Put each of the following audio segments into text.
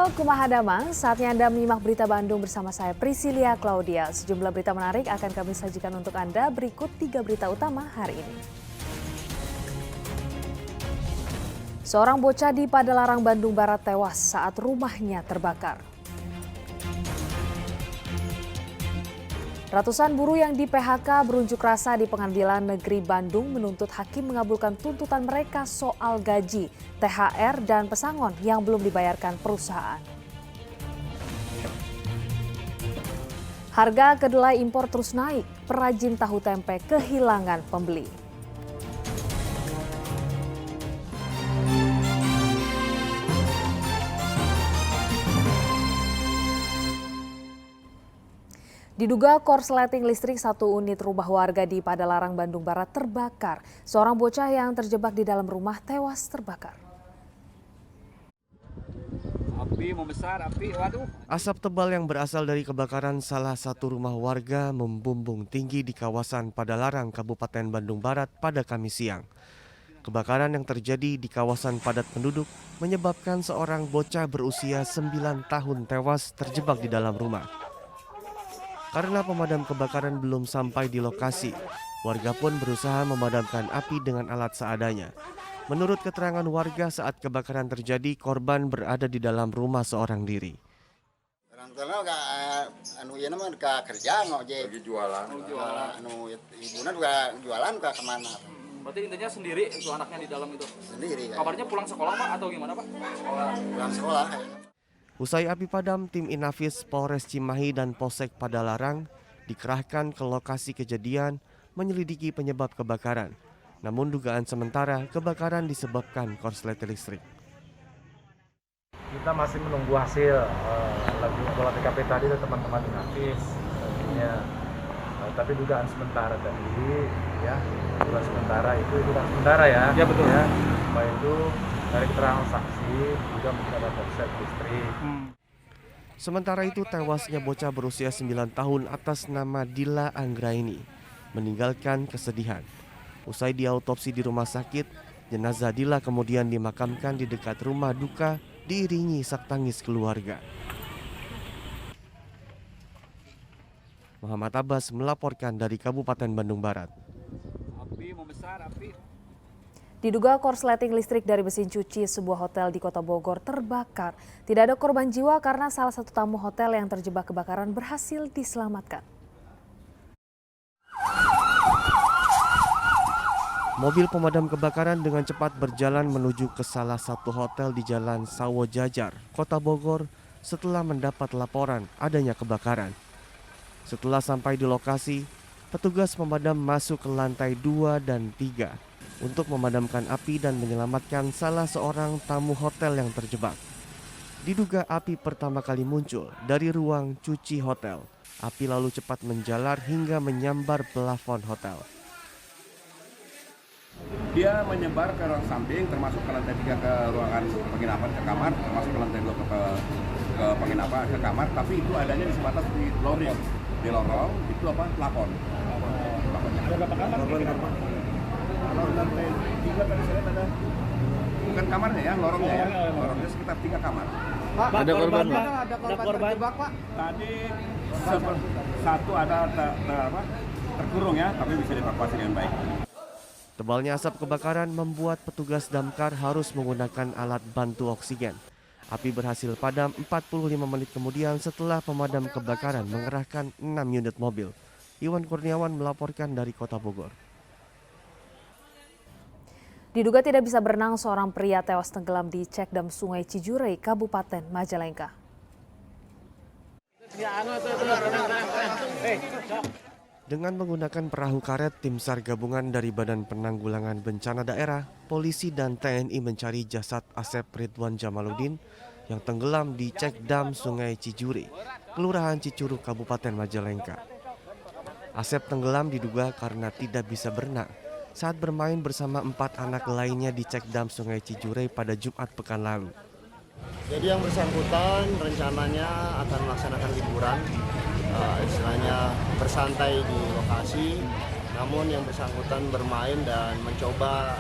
Selamat Kumaha Damang, saatnya Anda menyimak berita Bandung bersama saya Priscilia Claudia. Sejumlah berita menarik akan kami sajikan untuk Anda, berikut 3 berita utama hari ini. Seorang bocah di Padalarang, Bandung Barat tewas saat rumahnya terbakar. Ratusan buruh yang di PHK berunjuk rasa di Pengadilan Negeri Bandung menuntut hakim mengabulkan tuntutan mereka soal gaji, THR, dan pesangon yang belum dibayarkan perusahaan. Harga kedelai impor terus naik, perajin tahu tempe kehilangan pembeli. Diduga korsleting listrik satu unit rumah warga di Padalarang, Bandung Barat terbakar. Seorang bocah yang terjebak di dalam rumah tewas terbakar. Api membesar, waduh. Asap tebal yang berasal dari kebakaran salah satu rumah warga membumbung tinggi di kawasan Padalarang, Kabupaten Bandung Barat pada Kamis siang. Kebakaran yang terjadi di kawasan padat penduduk menyebabkan seorang bocah berusia 9 tahun tewas terjebak di dalam rumah. Karena pemadam kebakaran belum sampai di lokasi, warga pun berusaha memadamkan api dengan alat seadanya. Menurut keterangan warga, saat kebakaran terjadi, korban berada di dalam rumah seorang diri. Orang tua ka kerja Lagi jualan. ibunya juga jualan ke kemana. Berarti intinya sendiri itu anaknya di dalam itu. Sendiri. Kabarnya pulang sekolah Pak atau gimana Pak? Pulang sekolah. Usai api padam, tim Inafis Polres Cimahi dan Polsek Padalarang dikerahkan ke lokasi kejadian menyelidiki penyebab kebakaran. Namun dugaan sementara kebakaran disebabkan korsleting listrik. Kita masih menunggu hasil lagi olah TKP tadi dari teman-teman Inafis tentunya. Tapi dugaan sementara tadi ya, dugaan sementara ya. Ya betul ya. Baik itu dari keterangan saksi juga mungkin ada korsleting listrik. Sementara itu tewasnya bocah berusia 9 tahun atas nama Dila Anggraini meninggalkan kesedihan. Usai diautopsi di rumah sakit, jenazah Dila kemudian dimakamkan di dekat rumah duka diiringi isak tangis keluarga. Muhammad Abbas melaporkan dari Kabupaten Bandung Barat. Api membesar, Diduga korsleting listrik dari mesin cuci sebuah hotel di Kota Bogor terbakar. Tidak ada korban jiwa karena salah satu tamu hotel yang terjebak kebakaran berhasil diselamatkan. Mobil pemadam kebakaran dengan cepat berjalan menuju ke salah satu hotel di Jalan Sawo Jajar, Kota Bogor setelah mendapat laporan adanya kebakaran. Setelah sampai di lokasi, petugas pemadam masuk ke lantai 2 dan 3 untuk memadamkan api dan menyelamatkan salah seorang tamu hotel yang terjebak. Diduga api pertama kali muncul dari ruang cuci hotel. Api lalu cepat menjalar hingga menyambar plafon hotel. Dia menyebar ke ruang samping, termasuk ke lantai 3 ke ruangan penginapan, ke kamar, termasuk ke lantai 2 ke penginapan, ke kamar, tapi itu adanya di sebatas di lorong. Di lorong itu plafon. Ada berapa kamar? Kalau lantai 3 tadi saya ada. Bukan kamarnya ya, lorongnya ya. Lorongnya sekitar 3 kamar. Pak, ada korban Pak? Ada korban terjebak Pak. Tadi satu ada terkurung ya, tapi bisa dievakuasi dengan baik. Tebalnya asap kebakaran membuat petugas damkar harus menggunakan alat bantu oksigen. Api berhasil padam 45 menit kemudian setelah pemadam kebakaran mengerahkan 6 unit mobil. Iwan Kurniawan melaporkan dari Kota Bogor. Diduga tidak bisa berenang, seorang pria tewas tenggelam di cekdam Sungai Cijurei, Kabupaten Majalengka. Dengan menggunakan perahu karet, tim SAR gabungan dari Badan Penanggulangan Bencana Daerah, polisi dan TNI mencari jasad Asep Ridwan Jamaluddin yang tenggelam di cekdam Sungai Cijurei, Kelurahan Cicurug, Kabupaten Majalengka. Asep tenggelam diduga karena tidak bisa berenang saat bermain bersama 4 anak lainnya di cekdam Sungai Cijurei pada Jumat pekan lalu. Jadi yang bersangkutan rencananya akan melaksanakan liburan, istilahnya bersantai di lokasi, namun yang bersangkutan bermain dan mencoba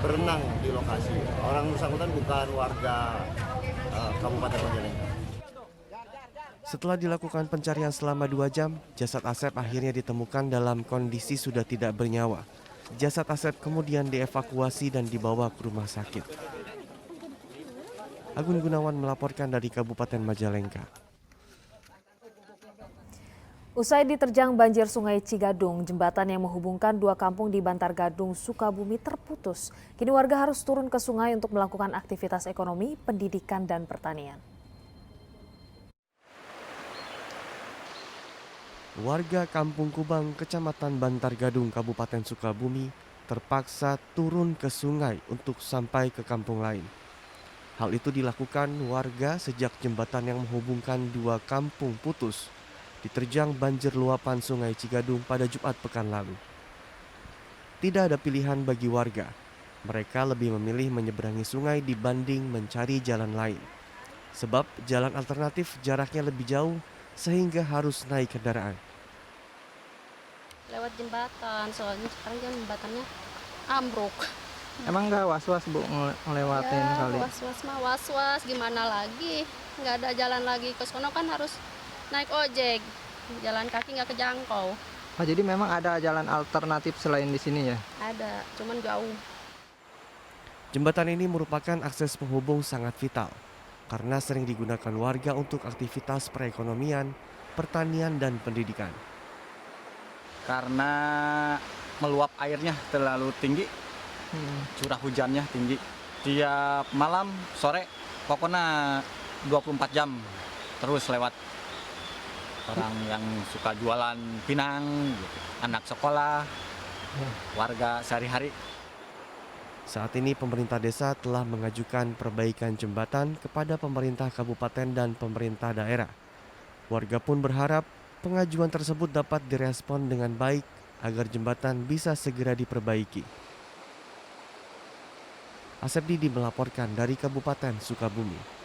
berenang di lokasi. Orang bersangkutan bukan warga Kabupaten Majalengka. Setelah dilakukan pencarian selama 2 jam, jasad Asep akhirnya ditemukan dalam kondisi sudah tidak bernyawa. Jasad Asep kemudian dievakuasi dan dibawa ke rumah sakit. Agun Gunawan melaporkan dari Kabupaten Majalengka. Usai diterjang banjir Sungai Cigadung, jembatan yang menghubungkan 2 kampung di Bantar Gadung, Sukabumi terputus. Kini warga harus turun ke sungai untuk melakukan aktivitas ekonomi, pendidikan, dan pertanian. Warga Kampung Kubang, Kecamatan Bantar Gadung, Kabupaten Sukabumi terpaksa turun ke sungai untuk sampai ke kampung lain. Hal itu dilakukan warga sejak jembatan yang menghubungkan 2 kampung putus diterjang banjir luapan Sungai Cigadung pada Jumat pekan lalu. Tidak ada pilihan bagi warga. Mereka lebih memilih menyeberangi sungai dibanding mencari jalan lain. Sebab jalan alternatif jaraknya lebih jauh sehingga harus naik kendaraan. Lewat jembatan, soalnya sekarang kan jembatannya ambruk. Emang nggak was-was Bu ngelewatin Ya, kali? was-was mah was-was, gimana lagi? Nggak ada jalan lagi ke sono kan harus naik ojek. Jalan kaki nggak kejangkau. Oh, jadi memang ada jalan alternatif selain di sini ya? Ada, cuman jauh. Jembatan ini merupakan akses penghubung sangat vital karena sering digunakan warga untuk aktivitas perekonomian, pertanian, dan pendidikan. Karena meluap airnya terlalu tinggi, curah hujannya tinggi. Tiap malam, sore, pokoknya 24 jam terus lewat. Orang yang suka jualan pinang, gitu. Anak sekolah, warga sehari-hari. Saat ini pemerintah desa telah mengajukan perbaikan jembatan kepada pemerintah kabupaten dan pemerintah daerah. Warga pun berharap pengajuan tersebut dapat direspon dengan baik agar jembatan bisa segera diperbaiki. Asep Didi melaporkan dari Kabupaten Sukabumi.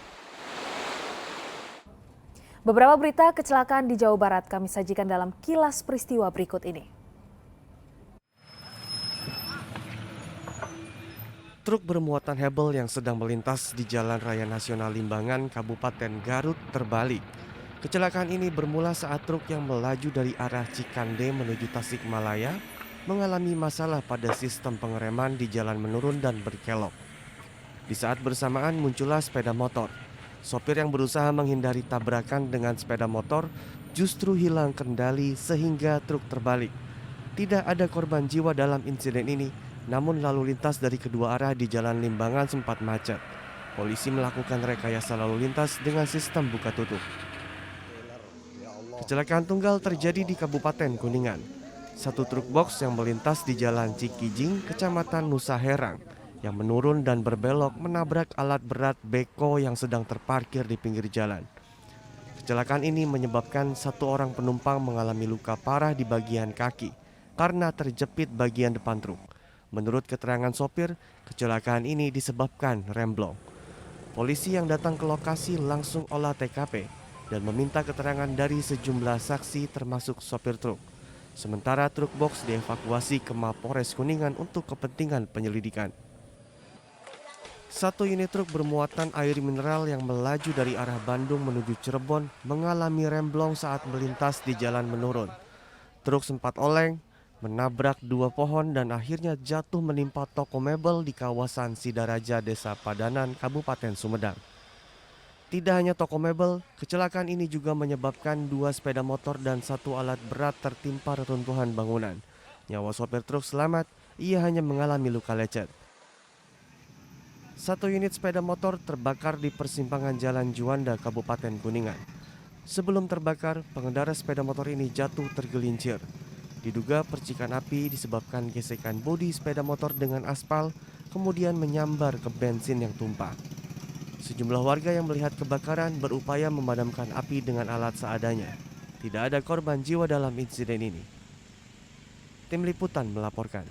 Beberapa berita kecelakaan di Jawa Barat kami sajikan dalam kilas peristiwa berikut ini. Truk bermuatan hebel yang sedang melintas di Jalan Raya Nasional Limbangan, Kabupaten Garut terbalik. Kecelakaan ini bermula saat truk yang melaju dari arah Cikande menuju Tasikmalaya mengalami masalah pada sistem pengereman di jalan menurun dan berkelok. Di saat bersamaan muncullah sepeda motor. Sopir yang berusaha menghindari tabrakan dengan sepeda motor justru hilang kendali sehingga truk terbalik. Tidak ada korban jiwa dalam insiden ini, namun lalu lintas dari kedua arah di Jalan Limbangan sempat macet. Polisi melakukan rekayasa lalu lintas dengan sistem buka tutup. Kecelakaan tunggal terjadi di Kabupaten Kuningan. Satu truk box yang melintas di Jalan Cikijing, Kecamatan Nusa Herang, yang menurun dan berbelok menabrak alat berat beko yang sedang terparkir di pinggir jalan. Kecelakaan ini menyebabkan 1 orang penumpang mengalami luka parah di bagian kaki karena terjepit bagian depan truk. Menurut keterangan sopir, kecelakaan ini disebabkan remblong. Polisi yang datang ke lokasi langsung olah TKP dan meminta keterangan dari sejumlah saksi termasuk sopir truk. Sementara truk box dievakuasi ke Mapores Kuningan untuk kepentingan penyelidikan. 1 unit truk bermuatan air mineral yang melaju dari arah Bandung menuju Cirebon mengalami remblong saat melintas di jalan menurun. Truk sempat oleng, menabrak 2 pohon dan akhirnya jatuh menimpa toko mebel di kawasan Sidaraja, Desa Padanan, Kabupaten Sumedang. Tidak hanya toko mebel, kecelakaan ini juga menyebabkan 2 sepeda motor dan 1 alat berat tertimpa reruntuhan bangunan. Nyawa sopir truk selamat, ia hanya mengalami luka lecet. 1 unit sepeda motor terbakar di persimpangan Jalan Juanda, Kabupaten Kuningan. Sebelum terbakar, pengendara sepeda motor ini jatuh tergelincir. Diduga percikan api disebabkan gesekan bodi sepeda motor dengan aspal, kemudian menyambar ke bensin yang tumpah. Sejumlah warga yang melihat kebakaran berupaya memadamkan api dengan alat seadanya. Tidak ada korban jiwa dalam insiden ini. Tim Liputan melaporkan.